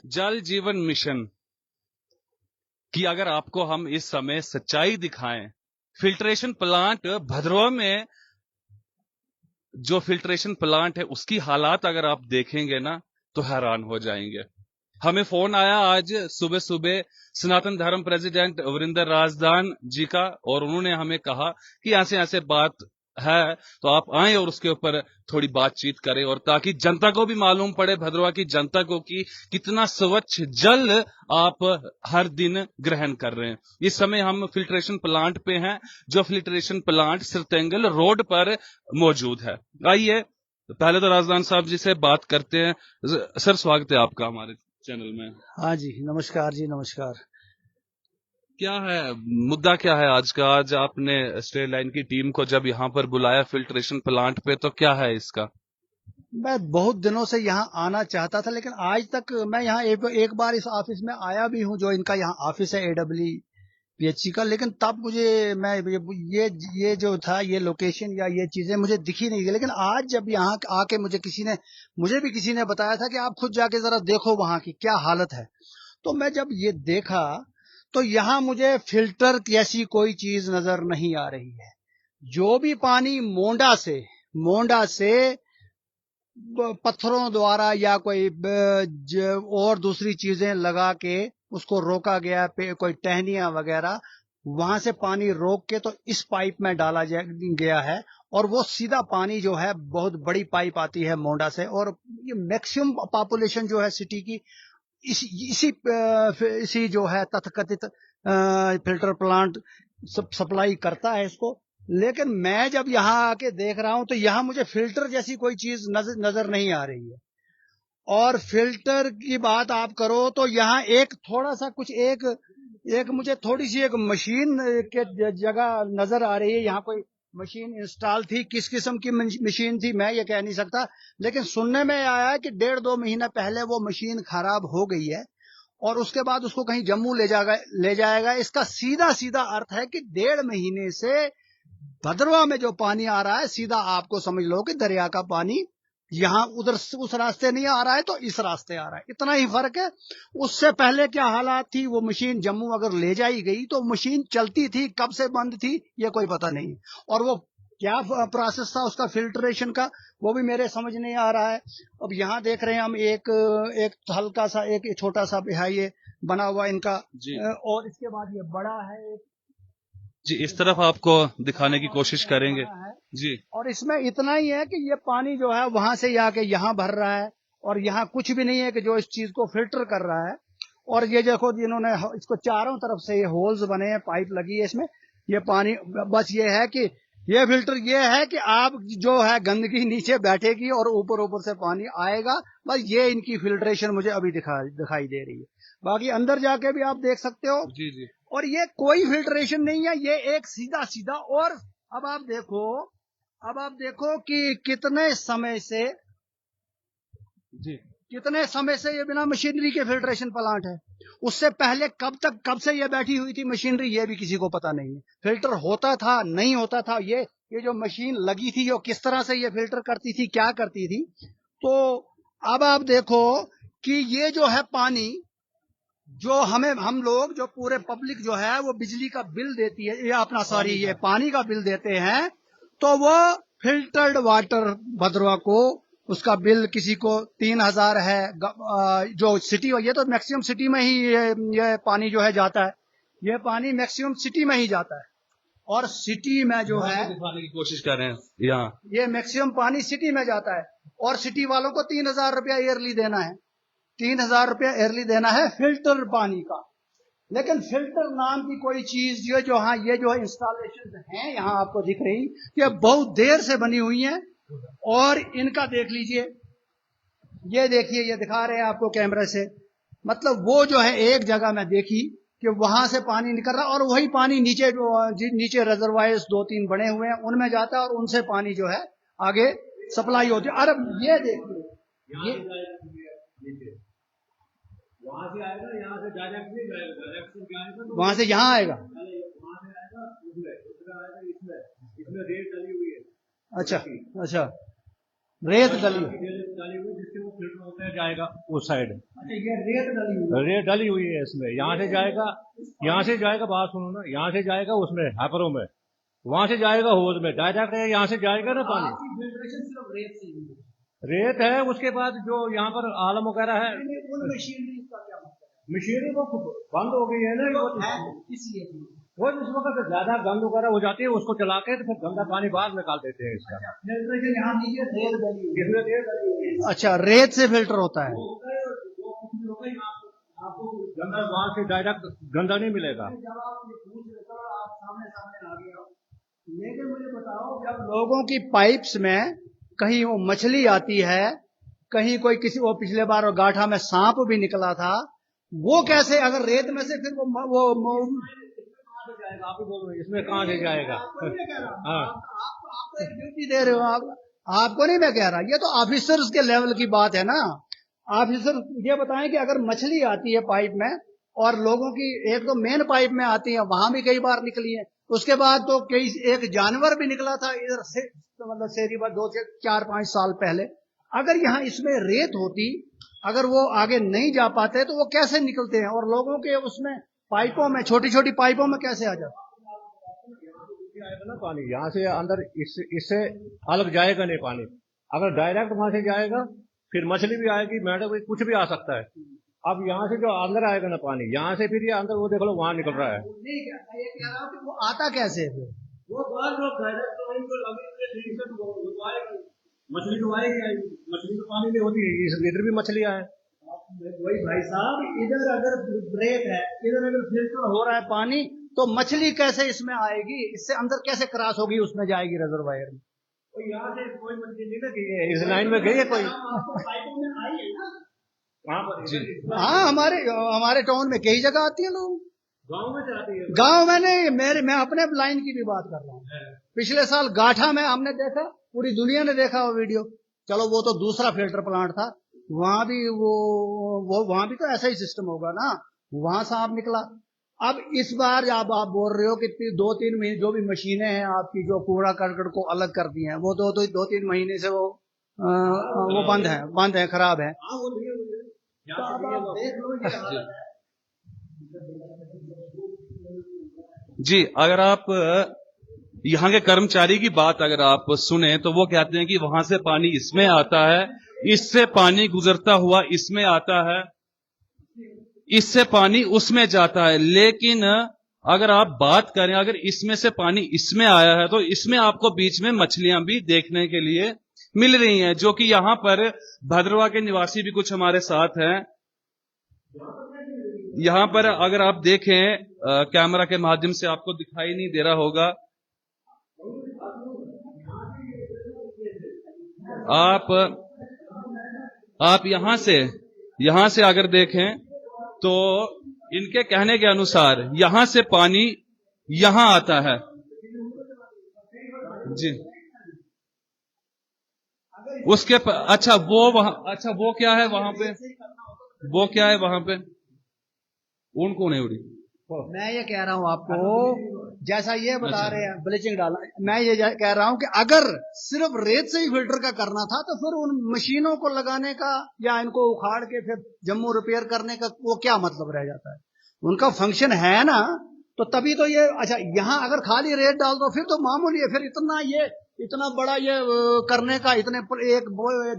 जल जीवन मिशन की अगर आपको हम इस समय सच्चाई दिखाएं, फिल्ट्रेशन प्लांट भद्रवा में जो फिल्ट्रेशन प्लांट है उसकी हालात अगर आप देखेंगे ना तो हैरान हो जाएंगे। हमें फोन आया आज सुबह सुबह सनातन धर्म प्रेसिडेंट वरिंदर राजदान जी का, और उन्होंने हमें कहा कि ऐसे ऐसे बात है तो आप आए और उसके ऊपर थोड़ी बातचीत करें, और ताकि जनता को भी मालूम पड़े, भद्रवा की जनता को, कि कितना स्वच्छ जल आप हर दिन ग्रहण कर रहे हैं। इस समय हम फिल्ट्रेशन प्लांट पे हैं, जो फिल्ट्रेशन प्लांट सरतेंगल रोड पर मौजूद है। आइए पहले तो राजदान साहब जी से बात करते हैं। सर, स्वागत है आपका हमारे चैनल में। हाँ जी, नमस्कार जी, नमस्कार। क्या है मुद्दा, क्या है आज का? आज आपने स्टेट लाइन की टीम को जब यहाँ पर बुलाया फिल्ट्रेशन प्लांट पे, तो क्या है इसका? मैं बहुत दिनों से यहाँ आना चाहता था, लेकिन आज तक मैं यहाँ एक बार इस ऑफिस में आया भी हूँ, जो इनका यहाँ ऑफिस है AWPHC का, लेकिन तब ये जो था, ये लोकेशन या ये चीजें मुझे दिखी नहीं थी। लेकिन आज जब यहाँ आके मुझे भी किसी ने बताया था कि आप खुद जाके जरा देखो वहाँ की क्या हालत है, तो मैं जब ये देखा तो यहाँ मुझे फिल्टर जैसी कोई चीज नजर नहीं आ रही है। जो भी पानी मोंडा से पत्थरों द्वारा या कोई और दूसरी चीजें लगा के उसको रोका गया, कोई टहनियां वगैरह, वहां से पानी रोक के तो इस पाइप में डाला गया है, और वो सीधा पानी जो है, बहुत बड़ी पाइप आती है मोंडा से, और ये मैक्सिमम पॉपुलेशन जो है सिटी की इसी जो है तथाकथित फिल्टर प्लांट सप्लाई करता है इसको। लेकिन मैं जब यहाँ आके देख रहा हूं तो यहाँ मुझे फिल्टर जैसी कोई चीज नजर नहीं आ रही है। और फिल्टर की बात आप करो तो यहाँ एक थोड़ा सा कुछ एक मुझे थोड़ी सी एक मशीन के जगह नजर आ रही है। यहाँ कोई मशीन इंस्टॉल थी, किस किस्म की मशीन थी मैं ये कह नहीं सकता, लेकिन सुनने में आया है कि 1.5-2 महीना पहले वो मशीन खराब हो गई है, और उसके बाद उसको कहीं जम्मू ले जाएगा। इसका सीधा सीधा अर्थ है कि 1.5 महीने से भद्रवा में जो पानी आ रहा है, सीधा आपको समझ लो कि दरिया का पानी यहाँ उधर उस रास्ते नहीं आ रहा है तो इस रास्ते आ रहा है, इतना ही फर्क है। उससे पहले क्या हालात थी, वो मशीन जम्मू अगर ले जाई गई तो मशीन चलती थी, कब से बंद थी ये कोई पता नहीं, और वो क्या प्रोसेस था उसका फिल्ट्रेशन का, वो भी मेरे समझ नहीं आ रहा है। अब यहाँ देख रहे हैं हम एक हल्का सा एक छोटा सा है ये बना हुआ इनका जी और इसके बाद ये बड़ा है जी, इस तरफ आपको दिखाने की कोशिश करेंगे जी। और इसमें इतना ही है कि ये पानी जो है वहां से आके यहाँ भर रहा है, और यहाँ कुछ भी नहीं है कि जो इस चीज को फिल्टर कर रहा है। और ये देखो जिन्होंने इसको चारों तरफ से ये होल्स बने हैं, पाइप लगी है इसमें, ये पानी बस ये है कि ये फिल्टर ये है कि आप जो है गंदगी नीचे बैठेगी और ऊपर ऊपर से पानी आएगा, बस ये इनकी फिल्ट्रेशन मुझे अभी दिखाई दे रही है। बाकी अंदर जाके भी आप देख सकते हो जी जी। और ये कोई फिल्ट्रेशन नहीं है, ये एक सीधा सीधा। और अब आप देखो कि कितने समय से ये बिना मशीनरी के फिल्ट्रेशन प्लांट है। उससे पहले कब से ये बैठी हुई थी मशीनरी, ये भी किसी को पता नहीं है। फिल्टर होता था नहीं होता था, ये जो मशीन लगी थी, वो किस तरह से ये फिल्टर करती थी, क्या करती थी। तो अब आप देखो कि ये जो है पानी, जो हम लोग जो पूरे पब्लिक जो है वो बिजली का बिल देती है, ये अपना सॉरी ये पानी का बिल देते हैं, तो वो फिल्टर्ड वाटर भद्रवा को उसका बिल किसी को 3,000 है। जो सिटी, ये तो मैक्सिमम सिटी में ही ये पानी जो है जाता है, ये पानी मैक्सिमम सिटी में ही जाता है। और सिटी में जो है दिखाने की कोशिश कर रहे हैं यहाँ, ये मैक्सिमम पानी सिटी में जाता है, और सिटी वालों को 3,000 रुपया ईयरली देना है, 3,000 रुपया ईयरली देना है फिल्टर पानी का। लेकिन फिल्टर नाम की कोई चीज जो हाँ ये जो इंस्टॉलेशन है यहाँ आपको दिख रही, ये बहुत देर से बनी हुई है। और इनका देख लीजिए, ये देखिए, ये दिखा रहे हैं आपको कैमरे से, मतलब वो जो है एक जगह में देखी कि वहां से पानी निकल रहा, और वही पानी नीचे रिजर्वायर्स 2-3 बने हुए हैं उनमें जाता है, और उनसे पानी जो है आगे सप्लाई होती है। अरे ये देखिए, ये वहां से आएगा, यहाँ से डायरेक्ट नहीं जाएगा, डायरेक्ट से जाएगा तो वहां से यहाँ आएगा, वहां से आएगा उसमें आएगा, इसमें रेत डली हुई है। अच्छा। रेत गली डाली हुई जिससे वो फिल्टर होते जाएगा उस साइड। अच्छा, ये रेत गली हुई रेत डाली हुई है इसमें, यहाँ से जाएगा, बात सुनो ना, यहाँ से जाएगा उसमें हैपरों में, वहां से जाएगा होज में, डायरेक्ट यहाँ से जाएगा ना पानी। फिल्ट्रेशन सिर्फ रेत से ही हुई है। रेत है, उसके बाद जो यहाँ पर आलम वगैरह है, उन मशीनरी का क्या मतलब है? मशीनरी वो बंद हो गई है ना, इसलिए वो जिस वक्त ज्यादा गंद वगैरह हो जाती है उसको चला के तो फिर गंदा पानी बाहर निकाल देते हैं इसका। फिल्ट्रेशन यहाँ नीचे रेत गली हुई है। इसमें रेत डाली हुई है। अच्छा, रेत से फिल्टर होता है। आपको गंदा वहां से डायरेक्ट गंदा नहीं मिलेगा। जब आप ये पूछ रहे थे, आप सामने आ गए हो, लेकिन मुझे बताओ, जब लोगों की पाइप्स में कहीं वो मछली आती है, कहीं कोई किसी, वो पिछले बार वो गाठा में सांप भी निकला था, वो कैसे, अगर रेत में से फिर वो जाएगा, आप ही बोल रहे हैं इसमें कहाँ से जाएगा? हाँ, आप एक ड्यूटी दे रहे हो, आपको नहीं मैं कह रहा, ये तो ऑफिसर्स के लेवल की बात है ना। ऑफिसर ये बताएं कि अगर मछली आती है पाइप में, और लोगों की एक तो मेन पाइप में आती है, वहां भी कई बार निकली है, उसके बाद तो कई एक जानवर भी निकला था इधर से, तो मतलब शेरी बार 2-4-5 साल पहले, अगर यहाँ इसमें रेत होती, अगर वो आगे नहीं जा पाते तो वो कैसे निकलते हैं, और लोगों के उसमें पाइपों में, छोटी छोटी पाइपों में कैसे आ जाता? ना पानी यहाँ से अंदर इससे अलग जाएगा नहीं पानी। अगर डायरेक्ट वहां से जाएगा फिर मछली भी आएगी, मैडम कुछ भी आ सकता है। अब यहाँ से जो अंदर आएगा ना पानी, यहाँ से फिर ये अंदर वो देख लो वहां निकल रहा है। नहीं, मैं ये कह रहा हूँ कि वो आता कैसे है फिर? वो मछली तो आएगी, मछली तो पानी में होती है, इधर भी मछलियां हैं। वही भाई साहब, इधर अगर ब्रेक है, इधर अगर फिल्टर हो रहा है पानी, तो मछली कैसे इसमें आएगी? इससे अंदर कैसे क्रॉस होगी, उसमें जाएगी रिजर्वायर में? तो यहाँ से कोई मछली नहीं ना गई है, इस लाइन में गई है कोई? हाँ, हमारे टाउन में कई जगह आती है, लोग गाँव में चलाती है। गांव में नहीं, मैं अपने लाइन की भी बात कर रहा हूँ। पिछले साल गाठा में हमने देखा, पूरी दुनिया ने देखा वो वीडियो। चलो वो तो दूसरा फिल्टर प्लांट था, वहां भी वो वहां भी तो ऐसा ही सिस्टम होगा ना, वहां सांप निकला। अब इस बार आप बोल रहे हो कि 2-3 महीने जो भी मशीनें हैं आपकी, जो कूड़ा करकट को अलग कर दी हैं, वो 2-3 महीने से वो बंद है, खराब है। तो अब आप देख लो ये हालत है। जी, अगर आप यहाँ के कर्मचारी की बात अगर आप सुने तो वो कहते हैं कि वहां से पानी इसमें आता है, इससे पानी गुजरता हुआ इसमें आता है, इससे पानी उसमें जाता है। लेकिन अगर आप बात करें, अगर इसमें से पानी इसमें आया है तो इसमें आपको बीच में मछलियां भी देखने के लिए मिल रही हैं, जो कि यहाँ पर भद्रवा के निवासी भी कुछ हमारे साथ हैं। यहाँ पर अगर आप देखें, कैमरा के माध्यम से आपको दिखाई नहीं दे रहा होगा, आप यहां से अगर देखें तो इनके कहने के अनुसार यहां से पानी यहां आता है। जी, उसके अच्छा वो क्या है वहां पे, वो क्या है वहां पे, उनको नहीं उड़ी। मैं ये कह रहा हूं आपको, जैसा ये बता रहे हैं ब्लीचिंग डालना, मैं ये कह रहा हूं कि अगर सिर्फ रेत से ही फिल्टर का करना था तो फिर उन मशीनों को लगाने का या इनको उखाड़ के फिर जम्मू रिपेयर करने का वो क्या मतलब रह जाता है? उनका फंक्शन है ना, तो तभी तो ये। अच्छा, यहाँ अगर खाली रेत डाल दो फिर तो मामूली है, फिर इतना बड़ा ये करने का, एक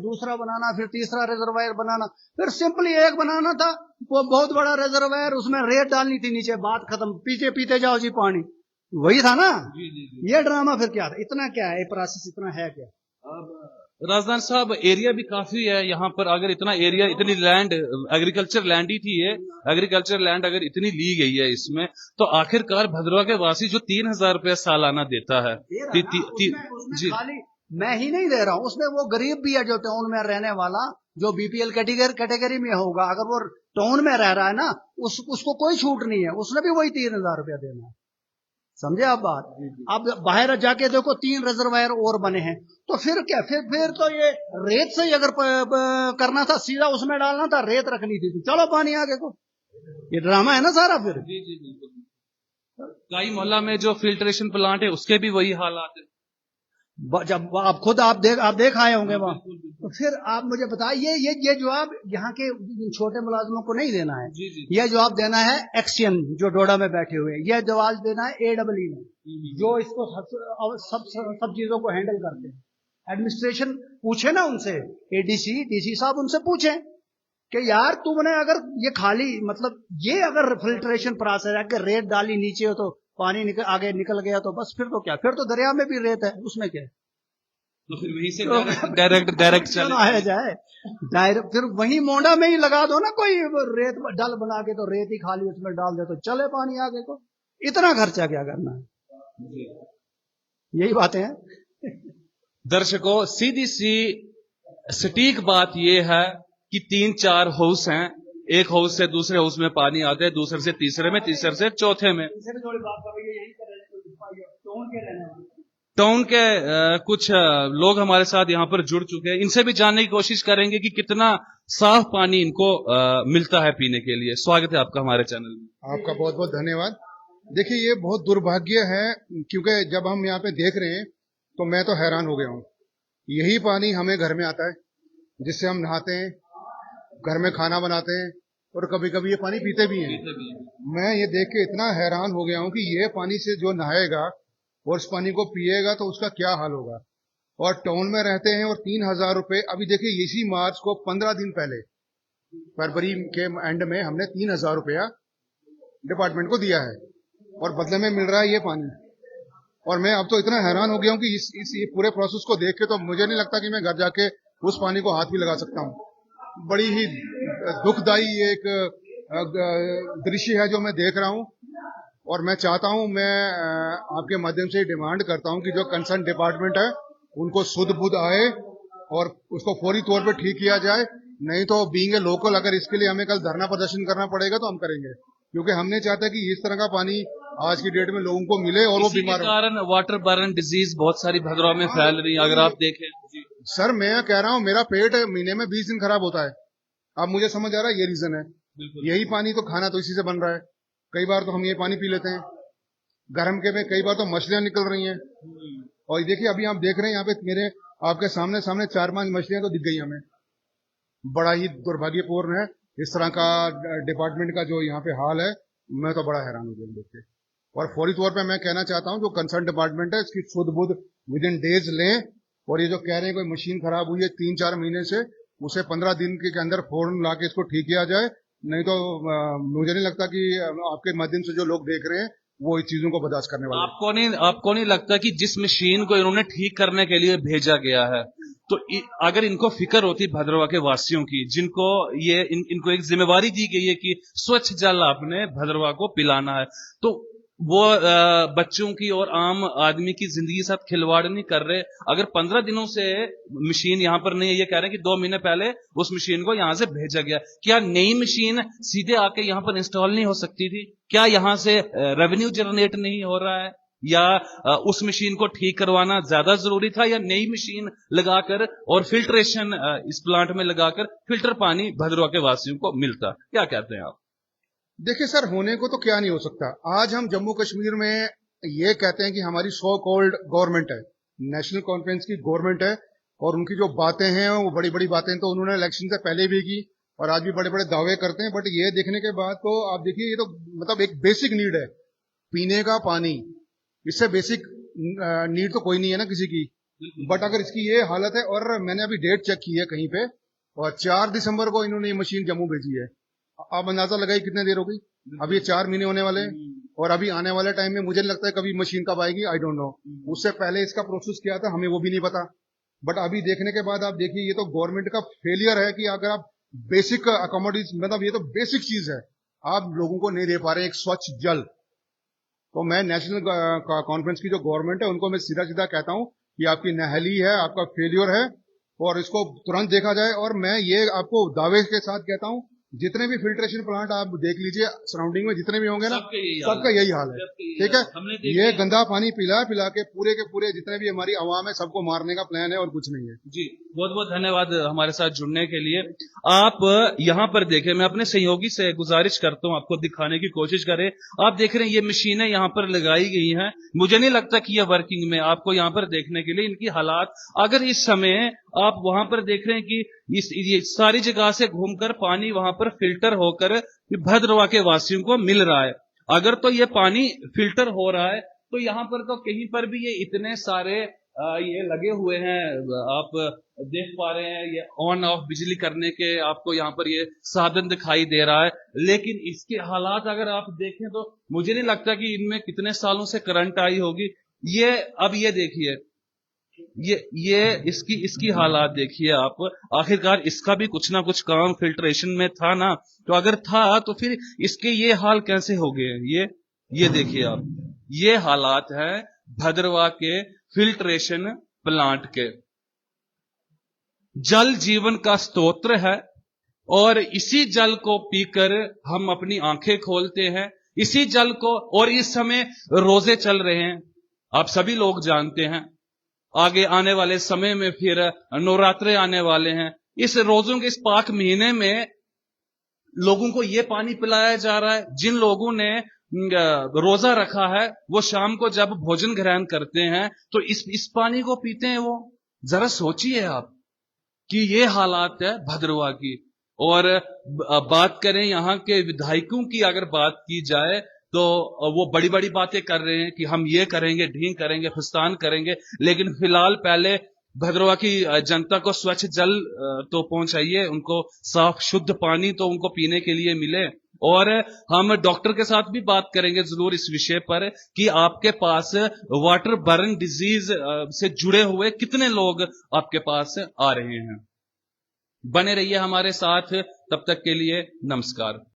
दूसरा बनाना, फिर तीसरा रिजर्वायर बनाना, फिर सिंपली एक बनाना था, वो बहुत बड़ा रिजर्वायर, उसमें रेत डालनी थी नीचे, बात खत्म, पीते जाओ जी पानी, वही था ना। जी। ये ड्रामा फिर क्या था? इतना क्या है प्रोसेस, इतना है क्या? राजदान साहब, एरिया भी काफी है यहाँ पर। अगर इतना एरिया, इतनी लैंड, एग्रीकल्चर लैंड ही थी ये, एग्रीकल्चर लैंड अगर इतनी ली गई है इसमें, तो आखिरकार भद्रवा के वासी जो 3,000 रुपया सालाना देता है, जी, खाली मैं ही नहीं दे रहा हूँ, उसमें वो गरीब भी है जो टाउन में रहने वाला, जो बीपीएल कैटेगरी में होगा, अगर वो टाउन में रह रहा है ना, उसको कोई छूट नहीं है, उसने भी वही 3,000 रुपया देना है। समझे आप बात? अब बाहर जाके देखो 3 रिजर्वायर और बने हैं, तो फिर क्या, फिर तो ये रेत से ही अगर करना था, सीधा उसमें डालना था, रेत रखनी थी, तो चलो पानी आगे को। ये ड्रामा है ना सारा फिर। जी बिल्कुल। काई मोहल्ला में जो फिल्ट्रेशन प्लांट है उसके भी वही हालात है। जब आप खुद आप देख आए होंगे वहां, तो फिर आप मुझे बताइए ये जवाब यहाँ के छोटे मुलाजमों को नहीं देना है। जी जी यह जवाब देना है एक्सियन जो डोडा में बैठे हुए हैं, यह जवाब देना है AEE ने, जो इसको सब चीजों को हैंडल करते हैं। एडमिनिस्ट्रेशन पूछे ना उनसे, ADC DC साहब उनसे पूछे कि यार तुमने अगर ये खाली मतलब ये अगर फिल्ट्रेशन प्रोसेस है कि रेत डाली नीचे हो तो पानी आगे निकल गया तो बस फिर तो क्या, फिर तो दरिया में भी रेत है, उसमें क्या है? तो फिर वहीं से डायरेक्ट चले आया जाए डायरेक्ट, फिर वहीं मोंडा में ही लगा दो ना कोई रेत डल बना के, तो रेत ही खाली उसमें डाल दे तो चले पानी आगे को, इतना खर्चा क्या करना है? यही बातें हैं। दर्शकों, सीधी सी सटीक बात यह है कि 3-4 हाउस हैं, एक हाउस से दूसरे हाउस में पानी आता है, दूसरे से तीसरे में, तीसरे से चौथे में। टाउन के कुछ लोग हमारे साथ यहाँ पर जुड़ चुके हैं, इनसे भी जानने की कोशिश करेंगे कि कितना साफ पानी इनको मिलता है पीने के लिए। स्वागत है आपका हमारे चैनल में। आपका बहुत बहुत धन्यवाद। देखिए, ये बहुत दुर्भाग्य है, क्योंकि जब हम यहाँ पे देख रहे हैं तो मैं तो हैरान हो गया हूँ। यही पानी हमें घर में आता है, जिससे हम नहाते हैं, घर में खाना बनाते हैं, और कभी कभी ये पानी पीते भी हैं। मैं ये देख के इतना हैरान हो गया हूँ कि ये पानी से जो नहाएगा और इस पानी को पिएगा तो उसका क्या हाल होगा। और टाउन में रहते हैं और 3,000 रुपए, अभी देखिए इसी मार्च को 15 दिन पहले फरवरी के एंड में हमने 3,000 रुपया डिपार्टमेंट को दिया है और बदले में मिल रहा है ये पानी। और मैं अब तो इतना हैरान हो गया हूँ कि इस पूरे प्रोसेस को देख के तो मुझे नहीं लगता कि मैं घर जाके उस पानी को हाथ भी लगा सकता हूँ। बड़ी ही दुखदायी एक दृश्य है जो मैं देख रहा हूँ। और मैं चाहता हूं, मैं आपके माध्यम से डिमांड करता हूं कि जो कंसर्न डिपार्टमेंट है उनको सुध बुध आए और उसको फौरी तौर पे ठीक किया जाए। नहीं तो बीइंग ए लोकल, अगर इसके लिए हमें कल धरना प्रदर्शन करना पड़ेगा तो हम करेंगे, क्योंकि हमने चाहता है कि इस तरह का पानी आज की डेट में लोगों को मिले और वो बीमार हो। कारण वाटर बर्न डिजीज बहुत सारी भद्रवाह में फैल रही है, अगर आप देखें। सर, मैं कह रहा हूँ, मेरा पेट महीने में 20 दिन खराब होता है। अब मुझे समझ आ रहा है ये रीजन है। यही पानी तो, खाना तो इसी से बन रहा है। कई बार तो हम ये पानी पी लेते हैं गर्म के में, कई बार तो मछलियां निकल रही हैं। और देखिए, अभी आप देख रहे हैं यहाँ पे मेरे आपके सामने 4-5 मछलियां तो दिख गई हमें। बड़ा ही दुर्भाग्यपूर्ण है इस तरह का डिपार्टमेंट का जो यहाँ पे हाल है। मैं तो बड़ा हैरान हो गया देख के। और फौरी तौर पे मैं कहना चाहता हूँ, जो कंसर्न डिपार्टमेंट है इसकी सुध बुध विद इन डेज लें। और ये जो कह रहे हैं कोई मशीन खराब हुई है 3-4 महीने से, उसे 15 दिन के अंदर फौरन ला के इसको ठीक किया जाए। नहीं तो मुझे नहीं लगता कि आपके माध्यम से जो लोग देख रहे हैं वो इस चीजों को बर्दाश्त करने वाले। आपको नहीं लगता कि जिस मशीन को इन्होंने ठीक करने के लिए भेजा गया है, तो अगर इनको फिक्र होती भद्रवाह के वासियों की, जिनको इनको एक जिम्मेवारी दी गई है कि स्वच्छ जल आपने भद्रवाह को पिलाना है, तो वो बच्चों की और आम आदमी की जिंदगी के साथ खिलवाड़ नहीं कर रहे। अगर 15 दिनों से मशीन यहां पर नहीं है, ये कह रहे हैं कि 2 महीने पहले उस मशीन को यहां से भेजा गया, क्या नई मशीन सीधे आके यहां पर इंस्टॉल नहीं हो सकती थी? क्या यहां से रेवेन्यू जनरेट नहीं हो रहा है? या उस मशीन को ठीक करवाना ज्यादा जरूरी था, या नई मशीन लगाकर और फिल्ट्रेशन इस प्लांट में लगाकर फिल्टर पानी भद्रवाह के वासियों को मिलता? क्या कहते हैं आप? देखिए सर, होने को तो क्या नहीं हो सकता। आज हम जम्मू कश्मीर में ये कहते हैं कि हमारी सो कॉल्ड गवर्नमेंट है, नेशनल कॉन्फ्रेंस की गवर्नमेंट है, और उनकी जो बातें हैं वो बड़ी बड़ी बातें तो उन्होंने इलेक्शन से पहले भी की और आज भी बड़े बड़े दावे करते हैं। बट ये देखने के बाद तो आप देखिए, ये तो मतलब एक बेसिक नीड है, पीने का पानी। इससे बेसिक नीड तो कोई नहीं है ना किसी की। बट अगर इसकी ये हालत है, और मैंने अभी डेट चेक की है कहीं पे, और 4 दिसंबर को इन्होंने ये मशीन जम्मू भेजी है। आप अंदाजा लगाइए कितने देर हो गई। अब ये 4 महीने होने वाले हैं, और अभी आने वाले टाइम में मुझे नहीं लगता है कभी मशीन कब आएगी, आई डोंट नो। उससे पहले इसका प्रोसेस क्या था हमें वो भी नहीं पता। बट अभी देखने के बाद आप देखिए, ये तो गवर्नमेंट का फेलियर है कि अगर आप बेसिक अकोमोडिटीज, मतलब ये तो बेसिक चीज है, आप लोगों को नहीं दे पा रहे एक स्वच्छ जल। तो मैं नेशनल कॉन्फ्रेंस की जो गवर्नमेंट है उनको मैं सीधा सीधा कहता हूं कि आपकी नाअहली है, आपका फेलियर है, और इसको तुरंत देखा जाए। और मैं ये आपको दावे के साथ कहता हूं जितने भी फिल्ट्रेशन प्लांट आप देख लीजिए, सराउंडिंग में जितने भी होंगे ना, सबका यही हाल है। ठीक है, ये गंदा पानी पिला के पूरे जितने भी हमारी आवाम है सबको मारने का प्लान है और कुछ नहीं है। जी, बहुत बहुत धन्यवाद हमारे साथ जुड़ने के लिए। आप यहाँ पर देखें, मैं अपने सहयोगी से गुजारिश करता हूँ आपको दिखाने की कोशिश करें। आप देख रहे हैं ये मशीनें यहाँ पर लगाई गई हैं, मुझे नहीं लगता कि ये वर्किंग में, आपको यहाँ पर देखने के लिए इनकी हालात, अगर इस समय आप वहां पर देख रहे हैं कि ये सारी जगह से घूमकर पानी वहां पर फिल्टर होकर भद्रवाह के वासियों को मिल रहा है। अगर तो ये पानी फिल्टर हो रहा है तो यहाँ पर तो कहीं पर भी ये इतने सारे ये लगे हुए हैं, आप देख पा रहे हैं, ये ऑन ऑफ बिजली करने के आपको यहाँ पर ये साधन दिखाई दे रहा है। लेकिन इसके हालात अगर आप देखें तो मुझे नहीं लगता कि इनमें कितने सालों से करंट आई होगी। ये अब ये देखिए, ये इसकी हालात देखिए आप। आखिरकार इसका भी कुछ ना कुछ काम फिल्ट्रेशन में था ना, तो अगर था तो फिर इसके ये हाल कैसे हो गए। ये देखिए आप, ये हालात है भद्रवाह के फिल्ट्रेशन प्लांट के। जल जीवन का स्तोत्र है और इसी जल को पीकर हम अपनी आंखें खोलते हैं, इसी जल को। और इस समय रोजे चल रहे हैं, आप सभी लोग जानते हैं। आगे आने वाले समय में फिर नवरात्रे आने वाले हैं। इस रोजों के इस पाक महीने में लोगों को ये पानी पिलाया जा रहा है। जिन लोगों ने रोजा रखा है वो शाम को जब भोजन ग्रहण करते हैं तो इस पानी को पीते हैं। वो जरा सोचिए आप कि ये हालात है भद्रवाह की। और बात करें यहाँ के विधायकों की, अगर बात की जाए तो वो बड़ी बड़ी बातें कर रहे हैं कि हम ये करेंगे, ढींग करेंगे, फुस्तान करेंगे। लेकिन फिलहाल पहले भद्रवाह की जनता को स्वच्छ जल तो पहुंचाइए, उनको साफ शुद्ध पानी तो उनको पीने के लिए मिले। और हम डॉक्टर के साथ भी बात करेंगे जरूर इस विषय पर कि आपके पास वाटर बर्न डिजीज से जुड़े हुए कितने लोग आपके पास आ रहे हैं। बने रहिए हमारे साथ, तब तक के लिए नमस्कार।